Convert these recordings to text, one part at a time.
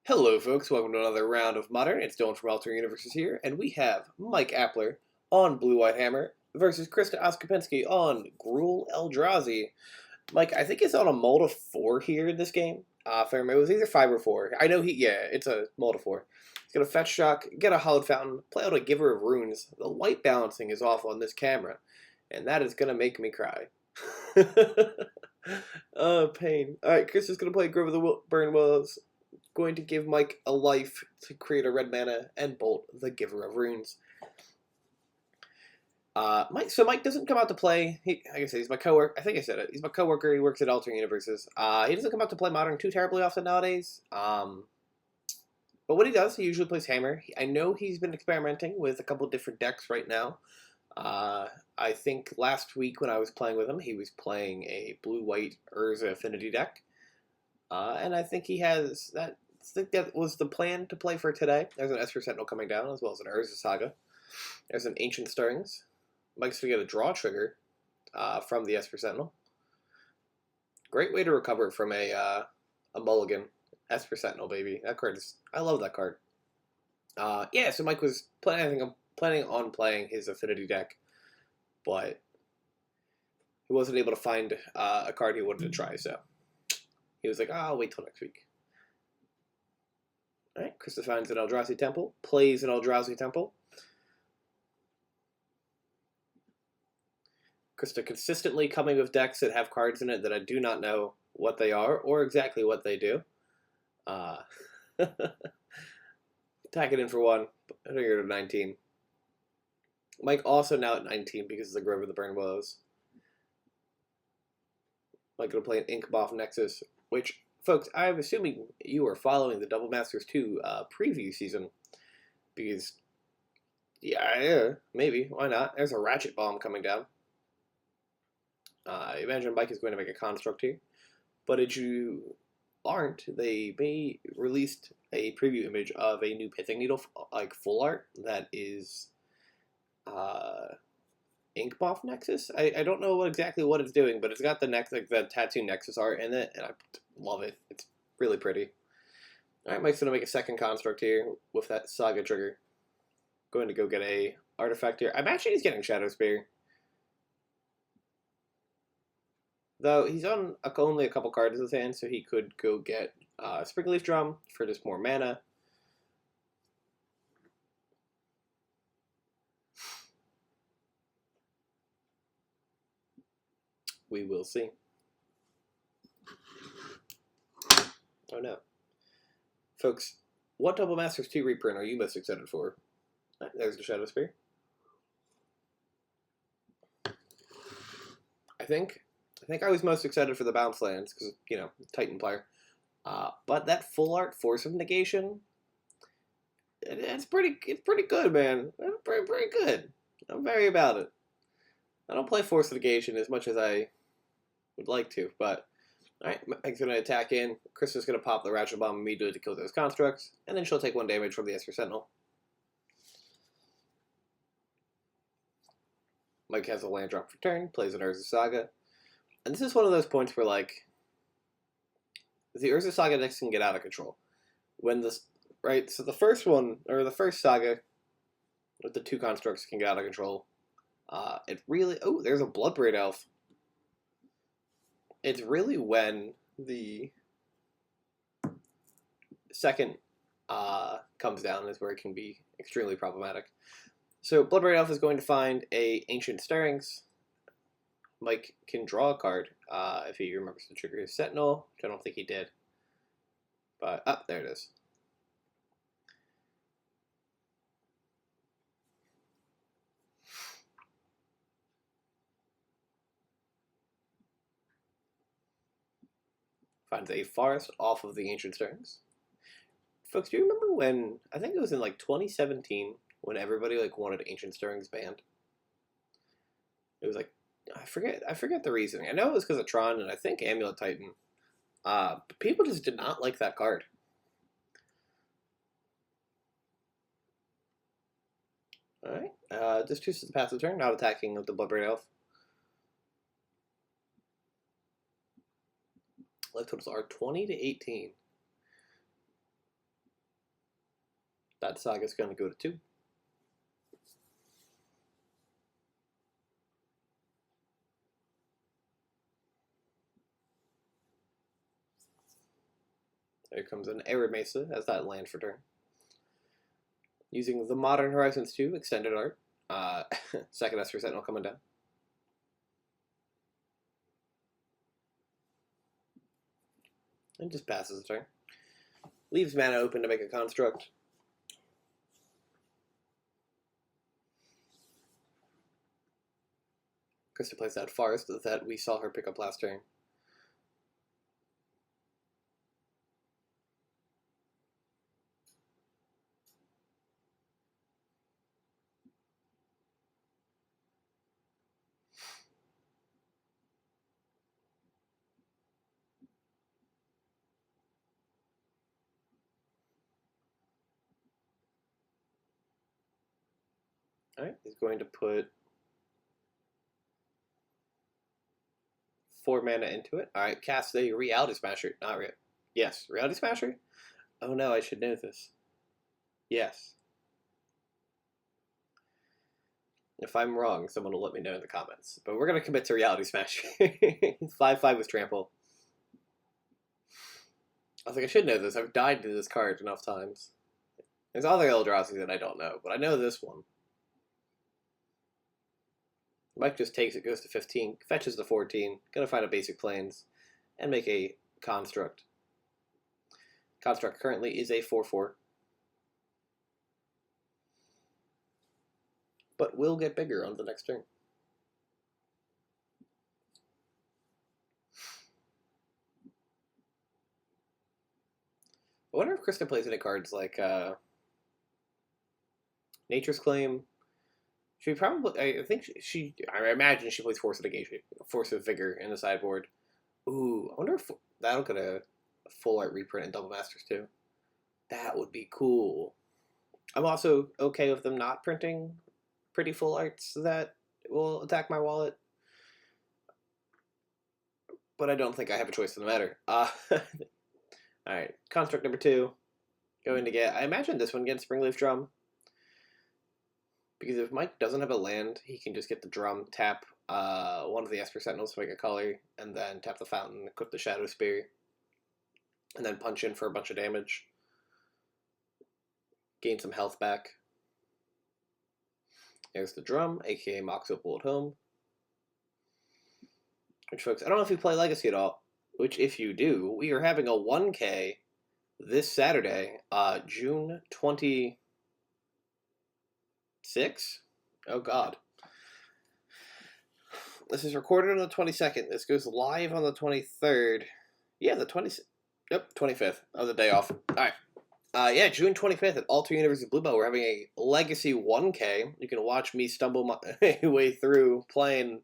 Hello, folks. Welcome to another round of Modern. It's Dylan from Alternate Universes here, and we have Mike Appler on Blue White Hammer versus Krista Oskopensky on Gruul Eldrazi. Mike, I think it's on a mold of 4 here in this game. If I remember, it was either 5 or 4. I know it's a mold of 4. He's going to Fetch Shock, get a Hallowed Fountain, play out a Giver of Runes. The white balancing is off on this camera, and that is going to make me cry. Oh, pain. Alright, Krista's going to play Grove of the Burn Willows. Going to give Mike a life to create a red mana and bolt the Giver of Runes. Mike doesn't come out to play. Like I said, he's my coworker. I think I said it. He's my coworker. He works at Alternate Universes. He doesn't come out to play Modern too terribly often nowadays. But when he does, he usually plays Hammer. I know he's been experimenting with a couple different decks right now. I think last week when I was playing with him, he was playing a blue-white Urza Affinity deck. And I think he has that. I think that was the plan to play for today. There's an Esper Sentinel coming down, as well as an Urza Saga. There's an Ancient Stirrings. Mike's going to get a draw trigger from the Esper Sentinel. Great way to recover from a mulligan. Esper Sentinel, baby. That card is... I love that card. Yeah, so Mike was planning on playing his Affinity deck, but he wasn't able to find a card he wanted to try, so he was like, oh, I'll wait till next week. Alright, Krista finds an Eldrazi Temple, plays an Eldrazi Temple. Krista consistently coming with decks that have cards in it that I do not know what they are or exactly what they do. Tack it in for 1. I think you're at 19. Mike also now at 19 because of the Grove of the Burn Willows. Mike going to play an Inkmoth Nexus, which, folks, I'm assuming you are following the Double Masters 2 preview season, because, yeah, maybe, why not? There's a Ratchet Bomb coming down. I imagine Mike is going to make a construct here, but if you aren't, they released a preview image of a new Pithing Needle, like, full art, that is, Inkmoth Nexus. I don't know exactly what it's doing, but it's got the the tattoo Nexus art in it, and I love it. It's really pretty. Alright, Mike's gonna make a second construct here with that Saga trigger. Going to go get a artifact here. I'm actually just getting Shadow Spear. Though he's on only a couple cards in his hand, so he could go get Springleaf Drum for just more mana. We will see. Oh no. Folks, what Double Masters 2 reprint are you most excited for? There's the Shadow Spear. I think I was most excited for the bounce lands, because, you know, Titan player. But that full art Force of Negation, it's pretty good, man. It's pretty good. I'm very about it. I don't play Force of Negation as much as I would like to, but alright, Mike's going to attack in. Krista's going to pop the Ratchet Bomb immediately to kill those constructs, and then she'll take 1 damage from the Esper Sentinel. Mike has a land drop for turn, plays an Urza Saga. And this is one of those points where, like, the Urza Saga decks can get out of control. When this, right, so the first one, or the first Saga, with the 2 constructs can get out of control. It really, oh, there's a Bloodbraid Elf. It's really when the second comes down is where it can be extremely problematic. So Bloodbraid Elf is going to find a Ancient Stirrings. Mike can draw a card if he remembers to trigger his Sentinel, which I don't think he did. But, there it is. Finds a Forest off of the Ancient Stirrings. Folks, do you remember when, I think it was in like 2017, when everybody like wanted Ancient Stirrings banned? It was like, I forget the reasoning. I know it was because of Tron and I think Amulet Titan. But people just did not like that card. Alright, just chooses to pass the turn, not attacking with the Bloodbraid Elf. Life totals are 20 to 18. That Saga's going to go to 2. There comes an Arid Mesa as that land for turn. Using the Modern Horizons 2 Extended Art. Second Esper Sentinel coming down. And just passes the turn. Leaves mana open to make a construct. Krista plays that Forest that we saw her pick up last turn. Alright, he's going to put 4 mana into it. Alright, cast a Reality Smasher. Not real. Yes, Reality Smasher? Oh no, I should know this. Yes. If I'm wrong, someone will let me know in the comments. But we're going to commit to Reality Smasher. 5/5 with trample. I was like, I should know this. I've died to this card enough times. There's other Eldrazi that I don't know, but I know this one. Mike just takes it, goes to 15, fetches the 14, gonna find a basic plains, and make a construct. Construct currently is a 4/4. But will get bigger on the next turn. I wonder if Krista plays any cards like Nature's Claim. She probably, I imagine she plays Force of Negation, Force of Vigor in the sideboard. Ooh, I wonder if that'll get a full art reprint in Double Masters too. That would be cool. I'm also okay with them not printing pretty full arts that will attack my wallet. But I don't think I have a choice in the matter. Alright, construct number 2. Going to get, I imagine this one gets Springleaf Drum. Because if Mike doesn't have a land, he can just get the drum, tap one of the Esper Sentinels to make a color, and then tap the fountain, equip the Shadow Spear, and then punch in for a bunch of damage. Gain some health back. There's the drum, aka Mox Opal at home. Which, folks, I don't know if you play Legacy at all, which, if you do, we are having a 1K this Saturday, June 26th? Oh, God. This is recorded on the 22nd. This goes live on the 23rd. Yeah, the 25th. Oh, the day off. Alright. Yeah, June 25th at Alter Universes Bluebell, we're having a Legacy 1K. You can watch me stumble my way through playing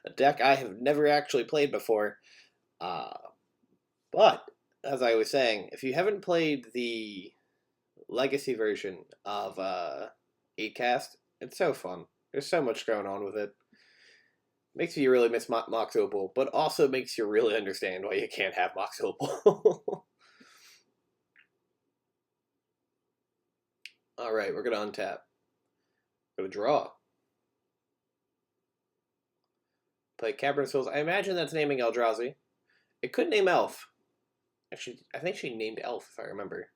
a deck I have never actually played before. But, as I was saying, if you haven't played the Legacy version of 8cast, it's so fun. There's so much going on with it. Makes you really miss Mox Opal, but also makes you really understand why you can't have Mox Opal. Alright, we're going to untap. Going to draw. Play Cavern of Souls. I imagine that's naming Eldrazi. It could name Elf. Actually, I think she named Elf, if I remember.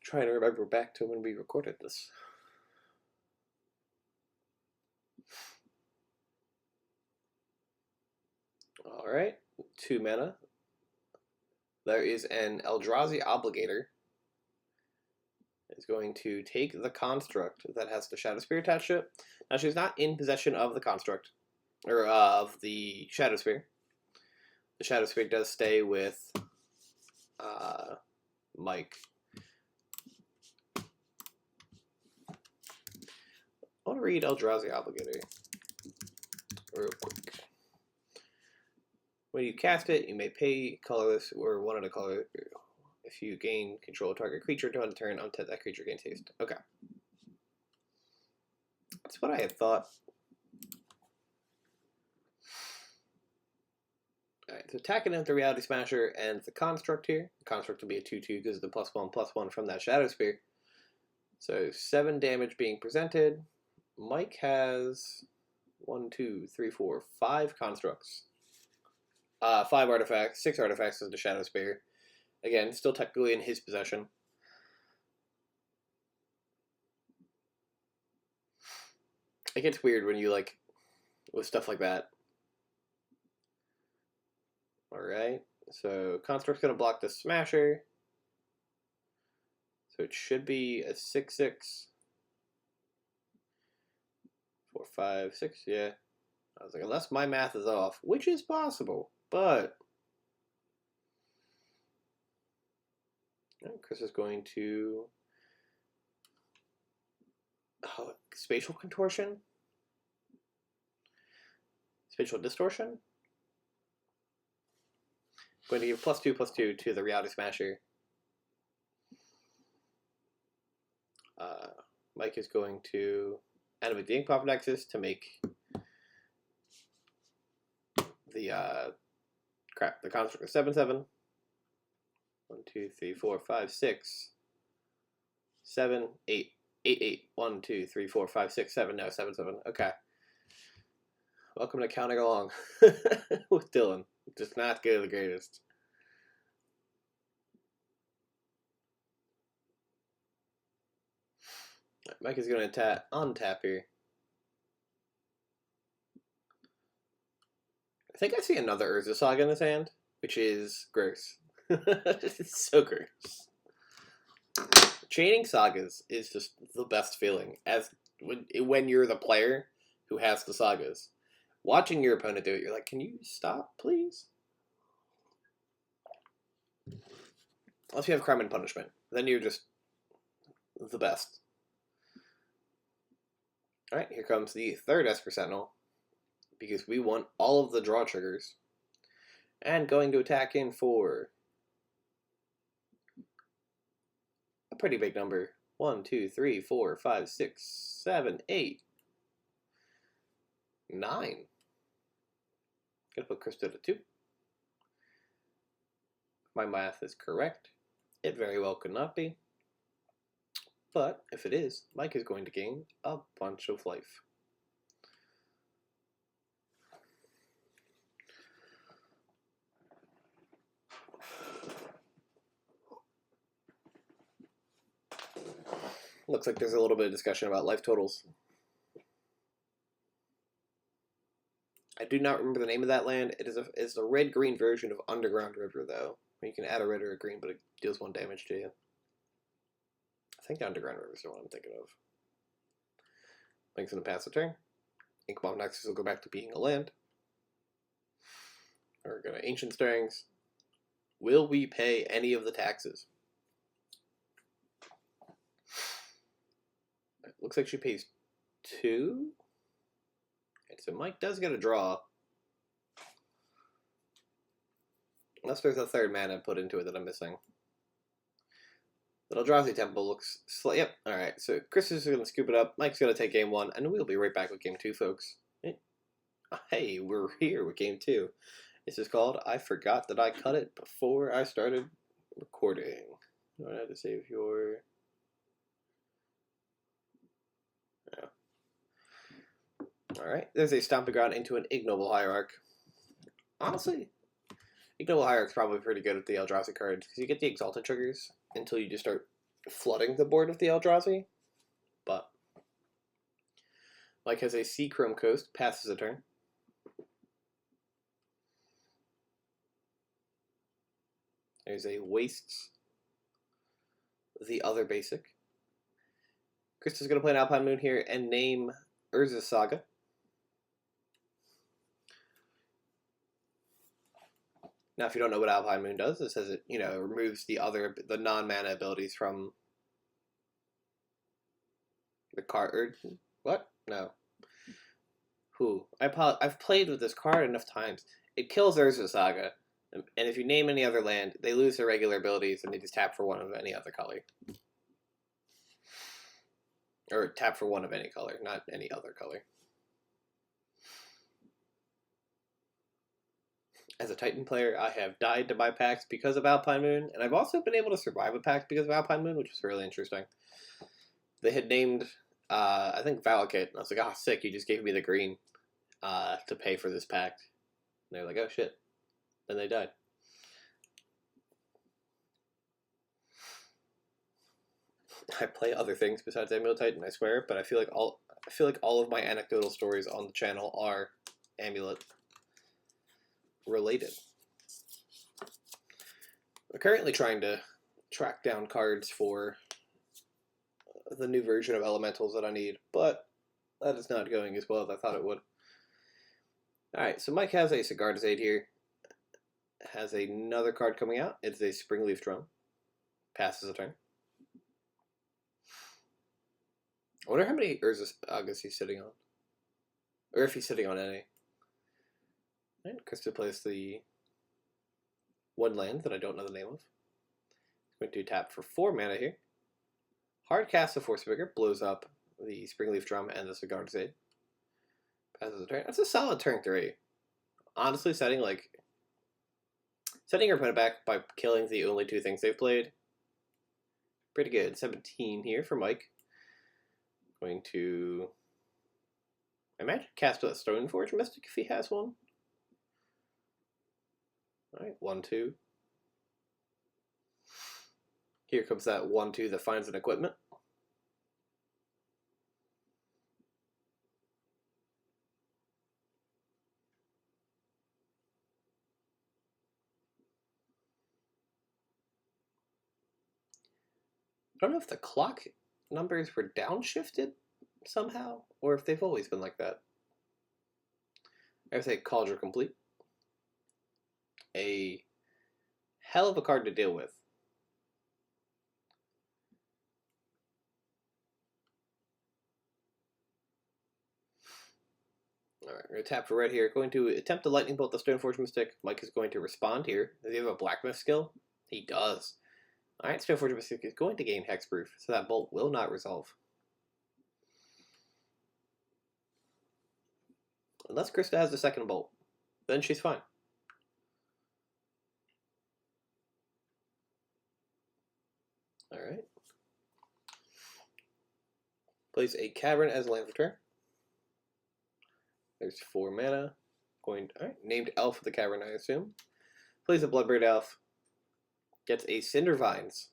Trying to remember back to when we recorded this. Alright, 2 mana. There is an Eldrazi Obligator. It's going to take the construct that has the Shadow Spear attached to it. Now, she's not in possession of the construct, or of the Shadow Spear. The Shadow Spear does stay with Mike. I want to read Eldrazi Obligator real quick. When you cast it, you may pay colorless or one of the color. If you gain control of target creature to end the turn, untap that creature gains haste. Okay. That's what I had thought. Alright, so attacking with the Reality Smasher and the Construct here. The Construct will be a 2/2 because of the +1/+1 from that Shadow Spear. So 7 damage being presented. Mike has 1, 2, 3, 4, 5 constructs. 5 artifacts, 6 artifacts as the Shadow Spear. Again, still technically in his possession. It gets weird when you, like, with stuff like that. Alright, so Construct's going to block the Smasher. So it should be a 6/6. 4, 5, 6, yeah. I was like, unless my math is off, which is possible, but... Chris is going to... Oh, spatial contortion? Spatial distortion? Going to give +2/+2 to the Reality Smasher. Mike is going to animate the Ink Pop Nexus to make the the construct of 7/7. 1, 2, 3, 4, 5, 6, 7, 8, 8, 8. 1, 2, 3, 4, 5, 6, 7. No, 7, 7. Okay. Welcome to counting along with Dylan. Just not good, the greatest. Mike is going to untap here. I think I see another Urza Saga in his hand, which is gross. It's so gross. Chaining sagas is just the best feeling, as when you're the player who has the sagas. Watching your opponent do it, you're like, can you stop, please? Unless you have Crime and Punishment. Then you're just the best. Alright, here comes the third Esper Sentinel, because we want all of the draw triggers. And going to attack in for a pretty big number. 1, 2, 3, 4, 5, 6, 7, 8, 9. Gonna put Krista to 2. My math is correct. It very well could not be. But if it is, Mike is going to gain a bunch of life. Looks like there's a little bit of discussion about life totals. I do not remember the name of that land. It's a red-green version of Underground River, though. You can add a red or a green, but it deals 1 damage to you. I think Underground River is the one I'm thinking of. Link's going to pass the turn. Ink Bomb Nexus will go back to being a land. We're going to Ancient Stirrings. Will we pay any of the taxes? It looks like she pays 2. And so Mike does get a draw. Unless there's a third mana put into it that I'm missing. The Eldrazi Temple looks yep, alright. So Chris is going to scoop it up. Mike's going to take game 1. And we'll be right back with game 2, folks. Hey, we're here with game 2. This is called I Forgot That I Cut It Before I Started Recording. I have to save your... Yeah. Alright, there's a Stompy Ground into an Ignoble Hierarch. Honestly, Ignoble Hierarch's probably pretty good with the Eldrazi cards, because you get the Exalted triggers until you just start flooding the board with the Eldrazi. But Mike has a Sea Chrome Coast, passes a turn. There's a Wastes, the other basic. Krista's going to play an Alpine Moon here and name Urza Saga. Now, if you don't know what Alpine Moon does, it says it, removes the non-mana abilities from the card. What? No. I've played with this card enough times. It kills Urza Saga. And if you name any other land, they lose their regular abilities and they just tap for one of any other color. Or tap for one of any color, not any other color. As a Titan player, I have died to my packs because of Alpine Moon, and I've also been able to survive a pack because of Alpine Moon, which was really interesting. They had named, I think, Valakut, and I was like, ah, sick, you just gave me the green to pay for this pack. And they're like, oh shit. Then they died. I play other things besides Amulet Titan, I swear, but I feel like all of my anecdotal stories on the channel are Amulet related. I'm currently trying to track down cards for the new version of Elementals that I need, but that is not going as well as I thought it would. Alright, so Mike has a Eldrazi here. Has another card coming out. It's a Springleaf Drum. Passes a turn. I wonder how many Urza Agas he's sitting on. Or if he's sitting on any. Alright, Krista plays the one land that I don't know the name of. He's going to tap for 4 mana here. Hard cast the Force Vigor, blows up the Springleaf Drum and the Eldrazi. Passes a turn. That's a solid turn 3. Honestly, setting your opponent back by killing the only 2 things they've played. Pretty good. 17 here for Mike. Going to, I imagine, cast a Stoneforge Mystic if he has one. Alright, 1/2. Here comes that 1/2 that finds an equipment. I don't know if the clock numbers were downshifted somehow, or if they've always been like that. I would say Cauldron Complete. A hell of a card to deal with. Alright, we're going to tap for red here. Going to attempt to Lightning Bolt the Stoneforge Mystic. Mike is going to respond here. Does he have a Blacksmith skill? He does. Alright, Stoneforge Mystic is going to gain Hexproof, so that bolt will not resolve. Unless Krista has the second bolt. Then she's fine. Alright. Plays a Cavern as a land for turn. There's 4 mana. Alright, named Elf of the Cavern, I assume. Plays a Bloodbraid Elf. Gets a Cindervines.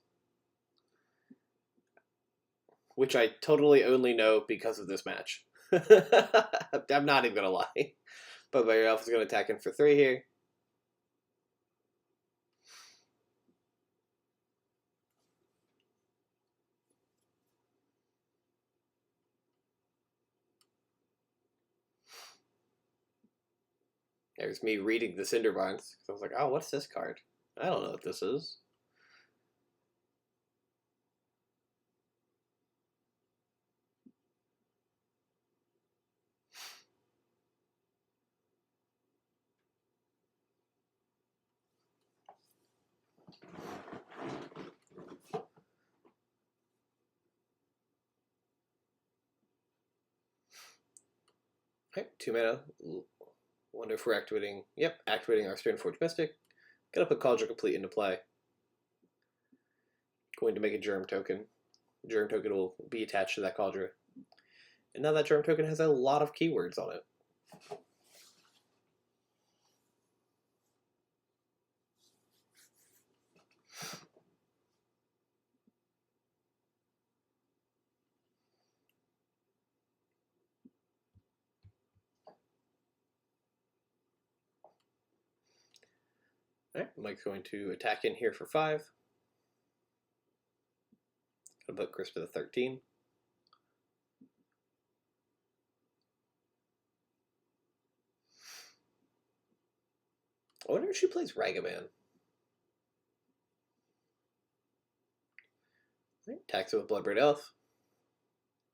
Which I totally only know because of this match. I'm not even gonna lie. Bloodbraid Elf is gonna attack in for 3 here. There's me reading the Cindervines. I was like, oh, what's this card? I don't know what this is. Okay, 2 mana. Wonder if we're activating. Yep, activating our Stoneforge Mystic. Gonna put Cauldron Complete into play. Going to make a Germ Token. Germ Token will be attached to that Cauldron. And now that Germ Token has a lot of keywords on it. Alright, Mike's going to attack in here for 5. Gonna put Chris to the 13. I wonder if she plays Ragavan. Right, attacks it with Bloodbraid Elf.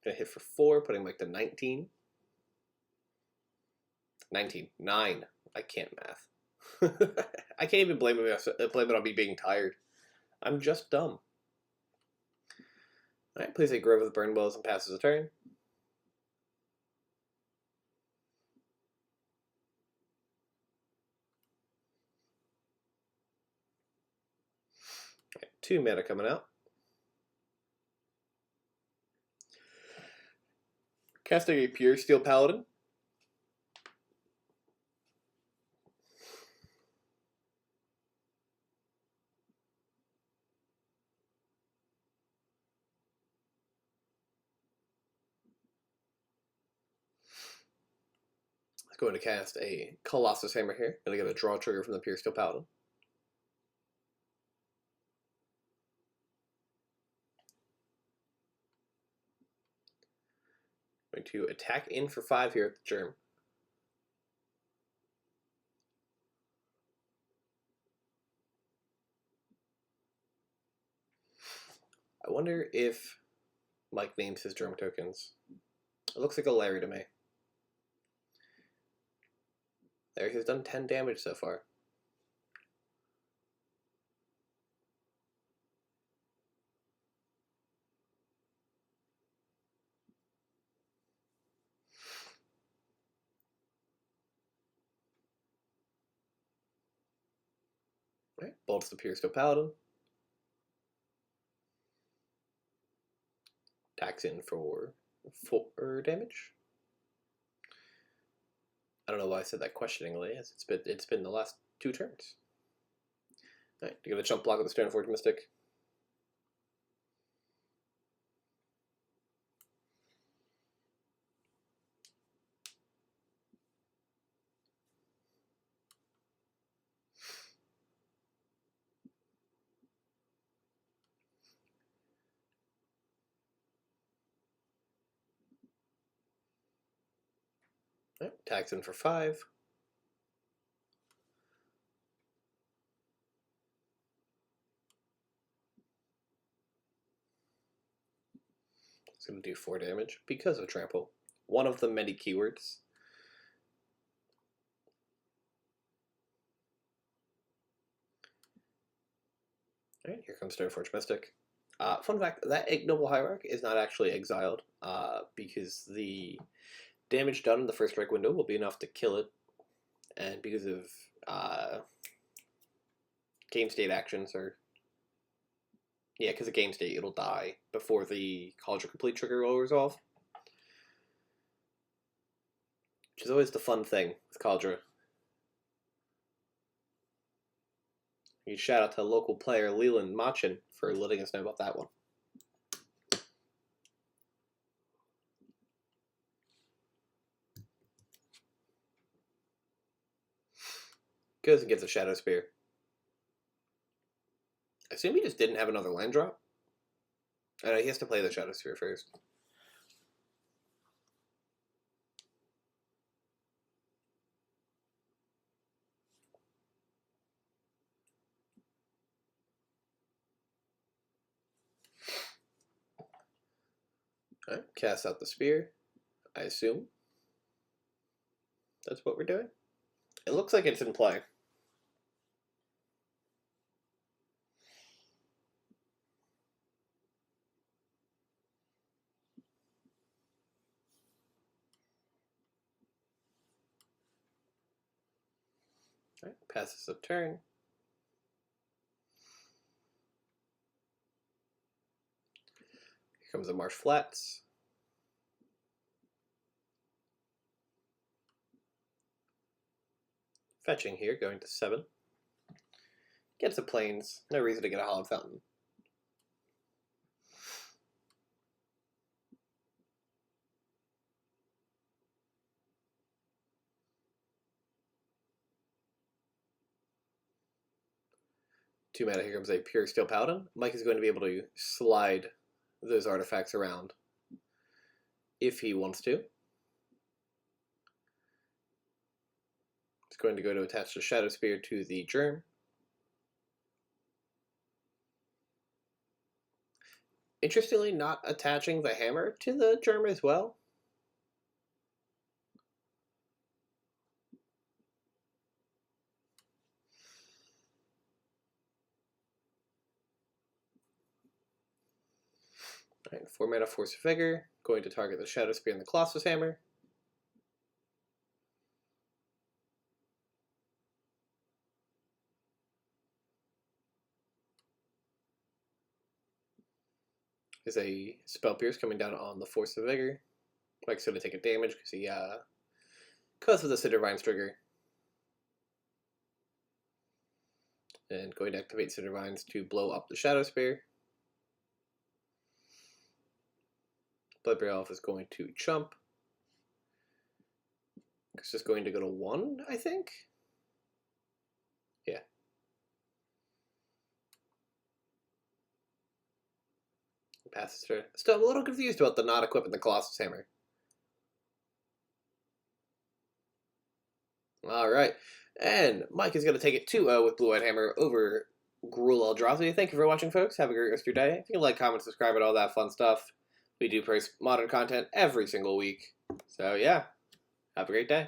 Gonna hit for 4, putting Mike to 19. 19. 9. I can't math. I can't even blame it on me being tired. I'm just dumb. Alright, plays a Grove of the Burn Wells and passes a turn. 2 mana coming out. Casting a Pure Steel Paladin. Going to cast a Colossus Hammer here. Going to get a draw trigger from the Pure Steel Paladin. Going to attack in for 5 here at the Germ. I wonder if Mike names his Germ tokens. It looks like a Larry to me. Larry has done 10 damage so far. Right, bolts the Pure Steel Paladin. Attacks in for 4 damage. I don't know why I said that questioningly, as it's been the last 2 turns. Alright, to get a jump block with the Stoneforge Mystic. Right, attacks in for 5. It's going to do 4 damage because of Trample. One of the many keywords. Alright, here comes Stoneforge Mystic. Fun fact, that Ignoble Hierarch is not actually exiled, because the damage done in the first strike window will be enough to kill it, and because of game state actions, or yeah, because of game state, it'll die before the Cauldron Complete trigger will resolve. Which is always the fun thing with Cauldron. Shout out to local player Leland Machin for letting us know about that one. Goes and gets a Shadow Spear. I assume he just didn't have another land drop. I know he has to play the Shadow Spear first. Alright, cast out the spear, I assume. That's what we're doing. It looks like it's in play. Alright, passes the turn. Here comes the Marsh Flats. Fetching here, going to 7. Gets the Plains. No reason to get a Hollow Fountain. Two mana, here comes a Pure Steel Paladin. Mike is going to be able to slide those artifacts around if he wants to. It's going to go to attach the Shadow Spear to the Germ. Interestingly, not attaching the hammer to the Germ as well. Alright, 4 mana Force of Vigor, going to target the Shadow Spear and the Colossus Hammer. is a Spell Pierce coming down on the Force of Vigor. Mike's going to take a damage because he cuts with the Cindervine's trigger. And going to activate Cindervines to blow up the Shadow Spear. Bloodbraid Elf is going to chump. It's just going to go to 1, I think? Yeah. Passes through. Still, I'm a little confused about the not equipping the Colossus Hammer. Alright. And Mike is going to take it 2-0 with Blue-White Hammer over Gruul Eldrazi. Thank you for watching, folks. Have a great rest of your day. If you can like, comment, subscribe, and all that fun stuff. We do post modern content every single week. So, yeah. Have a great day.